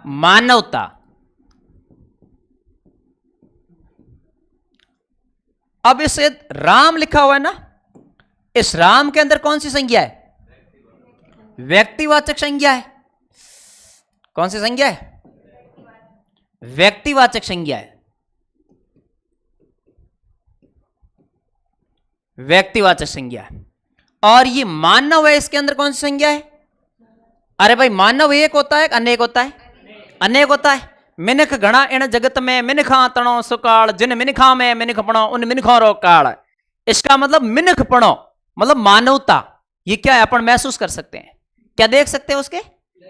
मानवता। अब इसे राम लिखा हुआ है ना, इस राम के अंदर कौन सी संज्ञा है? व्यक्तिवाचक संज्ञा है। कौन सी संज्ञा है? व्यक्तिवाचक संज्ञा है। व्यक्तिवाचक संज्ञा है। और ये मानव है, इसके अंदर कौन सी संज्ञा है? अरे भाई, मानव एक होता है, अनेक होता है? अनेक होता है। मिनख घना इन जगत में, मिनखा तणो सुकाल, जिन मिनखा में मिनख पणो उन मिनखों रो काल। इसका मतलब मिनख पणो मतलब मानवता। ये क्या है? अपन महसूस कर सकते हैं। क्या देख सकते हैं उसके?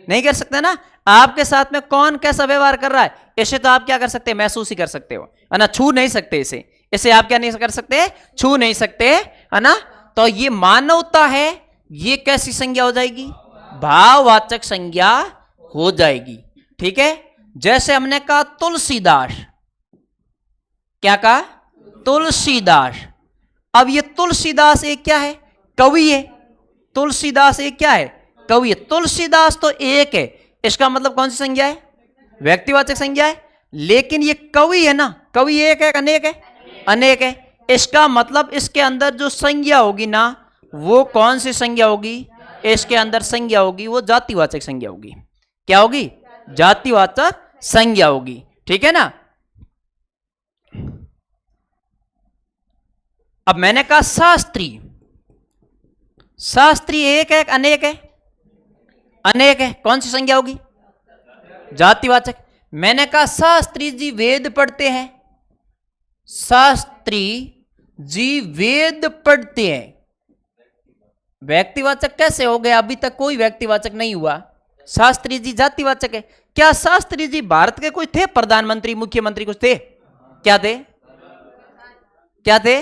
नहीं कर सकते ना। आपके साथ में कौन कैसा व्यवहार कर रहा है, इसे तो आप क्या कर सकते हैं? महसूस ही कर सकते हो, है ना। छू नहीं सकते इसे। इसे आप क्या नहीं कर सकते? छू नहीं सकते, है ना। तो ये मानवता है। ये कैसी संज्ञा हो जाएगी? भाववाचक संज्ञा हो जाएगी। ठीक है। जैसे हमने कहा तुलसीदास, क्या कहा? तुलसीदास। अब ये तुलसीदास एक क्या है? कवि है। तुलसीदास एक क्या है? कवि है। तुलसीदास तो एक है, इसका मतलब कौन सी संज्ञा है? व्यक्तिवाचक संज्ञा है। लेकिन ये कवि है ना, कवि एक है, अनेक है? अनेक है। इसका मतलब इसके अंदर जो संज्ञा होगी ना, वो कौन सी संज्ञा होगी? इसके अंदर संज्ञा होगी वो जातिवाचक संज्ञा होगी। क्या होगी? जातिवाचक संज्ञा होगी। ठीक है ना। अब मैंने कहा शास्त्री। शास्त्री एक है, अनेक है? अनेक है। कौन सी संज्ञा होगी? जातिवाचक। मैंने कहा शास्त्री जी वेद पढ़ते हैं। शास्त्री जी वेद पढ़ते हैं। व्यक्तिवाचक कैसे हो गया? अभी तक कोई व्यक्तिवाचक नहीं हुआ। शास्त्री जी जातिवाचक है। क्या शास्त्री जी भारत के कोई थे? प्रधानमंत्री, मुख्यमंत्री कुछ थे? क्या थे? क्या थे?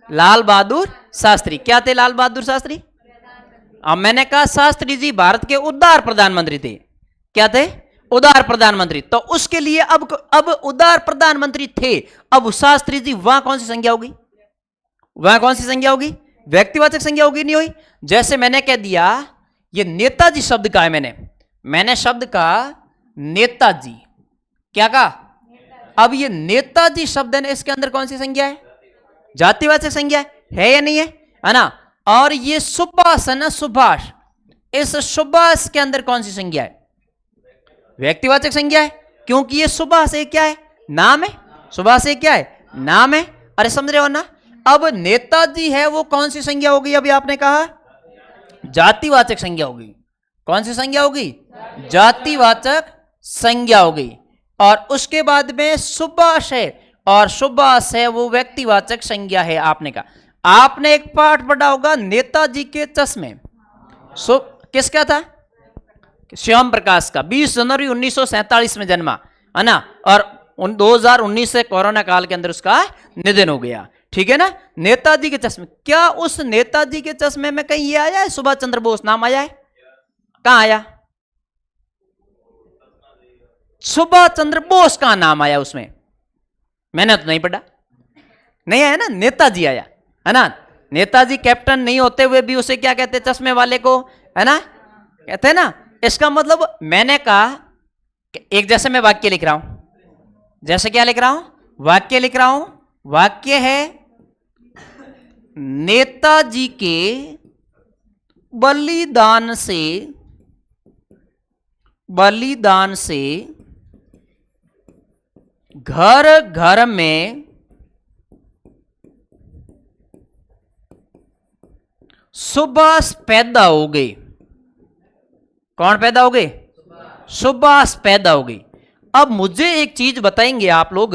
लाल बहादुर शास्त्री। क्या थे लाल बहादुर शास्त्री? अब मैंने कहा शास्त्री जी भारत के उदार प्रधानमंत्री थे। क्या थे? उदार प्रधानमंत्री। तो उसके लिए अब उदार प्रधानमंत्री थे, अब शास्त्री जी, वहां कौन सी संज्ञा होगी? वहां कौन सी संज्ञा होगी? व्यक्तिवाचक संज्ञा होगी, नहीं हुई? जैसे मैंने कह दिया ये नेताजी शब्द का है। मैंने शब्द का नेताजी, क्या कहा? अब ये नेताजी शब्द है ना, इसके अंदर कौन सी संज्ञा है? जातिवाचक संज्ञा है या नहीं है ना। और ये सुभाष है ना, सुभाष, इस सुभाष के अंदर कौन सी संज्ञा है? व्यक्तिवाचक संज्ञा है, क्योंकि ये सुभाष एक क्या है? नाम है। सुभाष एक क्या है? नाम है। अरे समझ रहे हो ना। अब नेताजी है वो कौन सी संज्ञा होगी, अभी आपने कहा जातिवाचक संज्ञा होगी। कौन सी संज्ञा होगी, जातिवाचक संज्ञा होगी। और उसके बाद में सुभाष है, और सुभाष है वो व्यक्तिवाचक संज्ञा है। आपने कहा, आपने एक पाठ पढ़ा होगा नेताजी के चश्मे, किसका था, श्याम प्रकाश का, 20 जनवरी 1947 में जन्मा है ना, और 2019 से कोरोना काल के अंदर उसका निधन हो गया। ठीक है ना। नेताजी के चश्मे, क्या उस नेताजी के चश्मे में कहीं ये आया है सुभाष चंद्र बोस नाम आया है, कहां आया, सुभाष चंद्र बोस का नाम आया उसमें, मैंने तो नहीं पढ़ा, नहीं आया ना, नेताजी आया है ना। नेताजी कैप्टन नहीं होते हुए भी उसे क्या कहते, चश्मे वाले को, है ना, कहते हैं ना। इसका मतलब मैंने कहा, एक जैसे मैं वाक्य लिख रहा हूं, जैसे क्या लिख रहा हूं, वाक्य लिख रहा हूं, वाक्य है नेताजी के बलिदान से घर घर में सुभाष पैदा हो गए। कौन पैदा हो गए, सुभाष पैदा हो गई। अब मुझे एक चीज बताएंगे आप लोग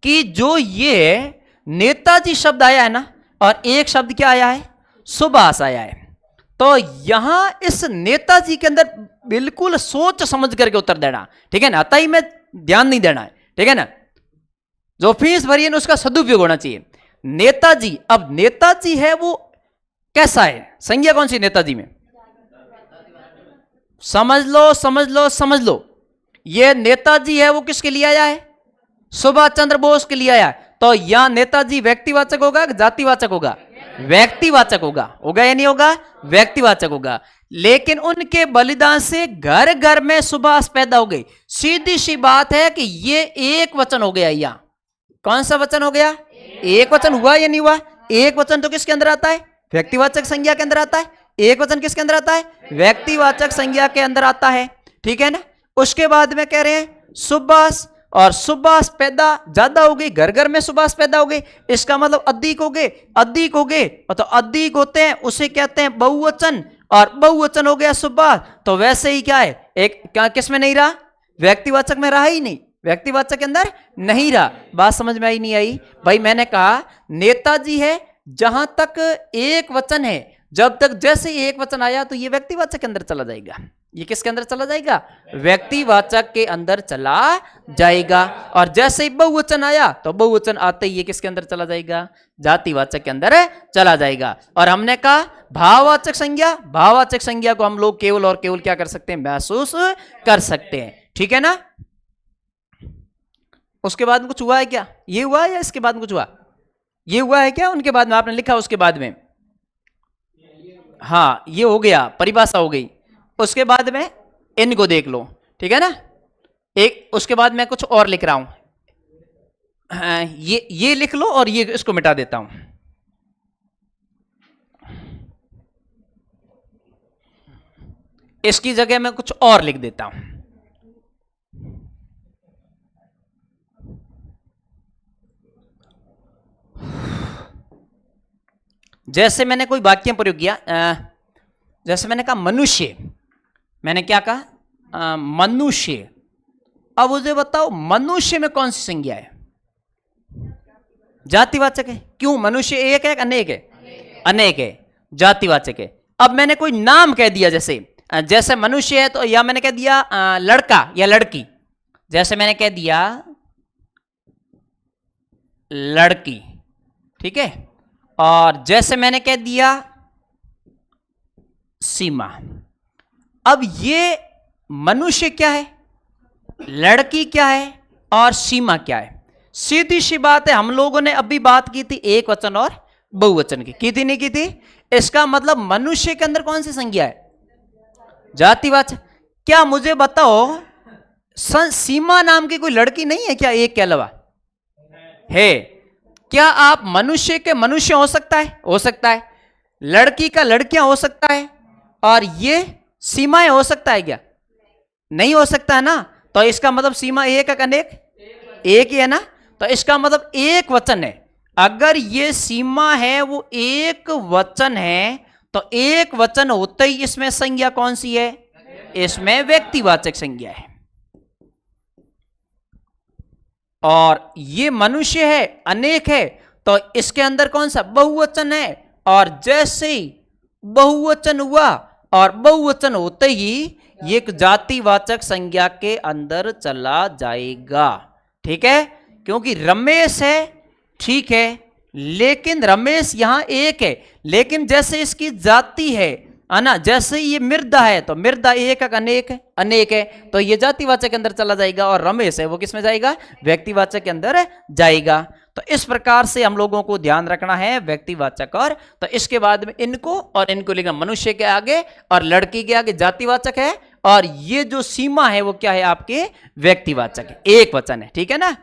कि जो ये नेताजी शब्द आया है ना, और एक शब्द क्या आया है, सुभाष आया है, तो यहां इस नेताजी के अंदर बिल्कुल सोच समझ करके उत्तर देना, ठीक है ना, अतः में ध्यान नहीं देना है, ठीक है ना। जो फीस भरी है ना उसका सदुपयोग होना चाहिए। नेताजी, अब नेताजी है वो कैसा है, संज्ञा कौन सी नेताजी में, समझ लो समझ लो समझ लो। ये नेताजी है वो किसके लिए आया है, सुभाष चंद्र बोस के लिए आया है। तो यहां नेताजी व्यक्तिवाचक होगा कि जातिवाचक होगा, व्यक्तिवाचक होगा, होगा या नहीं होगा, व्यक्तिवाचक होगा। लेकिन उनके बलिदान से घर घर में सुभाष पैदा हो गई। सीधी सी बात है कि ये एक वचन हो गया। यहां कौन सा वचन हो गया, एक वचन हुआ या नहीं हुआ। एक वचन तो किसके अंदर आता है, व्यक्तिवाचक संज्ञा के अंदर आता है। एक वचन किसके अंदर आता है, व्यक्तिवाचक संज्ञा के अंदर आता है, ठीक है ना। उसके बाद में कह रहे हैं सुभाष, और सुभाष पैदा ज्यादा हो गई, घर घर में सुभाष पैदा हो गई, इसका मतलब अधिक हो गए, अधिक हो गए, तो अधिक होते हैं उसे कहते हैं बहुवचन, और बहुवचन हो गया सुभाष। तो वैसे ही क्या है, एक क्या किस में नहीं रहा, व्यक्तिवाचक में रहा ही नहीं, व्यक्तिवाचक के अंदर नहीं रहा। बात समझ में आई नहीं आई भाई। मैंने कहा नेताजी है, जहां तक एक वचन है, जब तक जैसे एक वचन आया तो ये व्यक्तिवाचक के अंदर चला जाएगा। ये किसके अंदर चला जाएगा, व्यक्तिवाचक के अंदर चला जाएगा। और जैसे ही बहुवचन आया तो बहुवचन आते ही ये किसके अंदर चला जाएगा, जातिवाचक के अंदर चला जाएगा। और हमने कहा भाववाचक संज्ञा, भाववाचक संज्ञा को हम लोग केवल और केवल क्या कर सकते हैं, महसूस कर सकते हैं, ठीक है ना। उसके बाद में कुछ हुआ है क्या, ये हुआ है या इसके बाद में कुछ हुआ, ये हुआ है क्या, उनके बाद में आपने लिखा उसके बाद में, हाँ ये हो गया, परिभाषा हो गई। उसके बाद में इनको देख लो, ठीक है ना। एक उसके बाद मैं कुछ और लिख रहा हूं, हाँ, ये लिख लो और ये इसको मिटा देता हूं। इसकी जगह मैं कुछ और लिख देता हूं। जैसे मैंने कोई वाक्य प्रयोग किया, जैसे मैंने कहा मनुष्य, मैंने क्या कहा, मनुष्य। अब मुझे बताओ मनुष्य में कौन सी संज्ञा है, जातिवाचक है। क्यों, मनुष्य एक है, अनेक है, अनेक है, जातिवाचक है। अब मैंने कोई नाम कह दिया, जैसे मनुष्य है तो या मैंने कह दिया लड़का या लड़की, जैसे मैंने कह दिया लड़की, ठीक है। और जैसे मैंने कह दिया सीमा। अब ये मनुष्य क्या है, लड़की क्या है और सीमा क्या है। सीधी सी बात है, हम लोगों ने अभी बात की थी एक वचन और बहुवचन की थी नहीं की थी। इसका मतलब मनुष्य के अंदर कौन सी संज्ञा है, जातिवाचक। क्या मुझे बताओ सीमा नाम की कोई लड़की नहीं है क्या, एक के अलावा है। क्या आप मनुष्य के मनुष्य हो सकता है, हो सकता है। लड़की का लड़कियां हो सकता है, और ये सीमाएं हो सकता है क्या, नहीं हो सकता है ना। तो इसका मतलब सीमा एक है अनेक, एक ही है ना। तो इसका मतलब एक वचन है। अगर ये सीमा है वो एक वचन है, तो एक वचन होते ही इसमें संज्ञा कौन सी है? इसमें व्यक्तिवाचक संज्ञा है। और ये मनुष्य है, अनेक है, तो इसके अंदर कौन सा? बहुवचन है। और जैसे ही बहुवचन हुआ और बहुवचन होते ही एक जातिवाचक संज्ञा के अंदर चला जाएगा। ठीक है, क्योंकि रमेश है, ठीक है, लेकिन रमेश यहां एक है, लेकिन जैसे इसकी जाति है ना, जैसे ये मृदा है तो मृदा एक अनेक है, अनेक है, तो ये जातिवाचक के अंदर चला जाएगा। और रमेश है वो किस में जाएगा? व्यक्तिवाचक के अंदर जाएगा। तो इस प्रकार से हम लोगों को ध्यान रखना है व्यक्तिवाचक। और तो इसके बाद में इनको और इनको लिखना, मनुष्य के आगे और लड़की के आगे जातिवाचक है, और ये जो सीमा है वो क्या है? आपके व्यक्तिवाचक है, एक वचन है। ठीक है ना।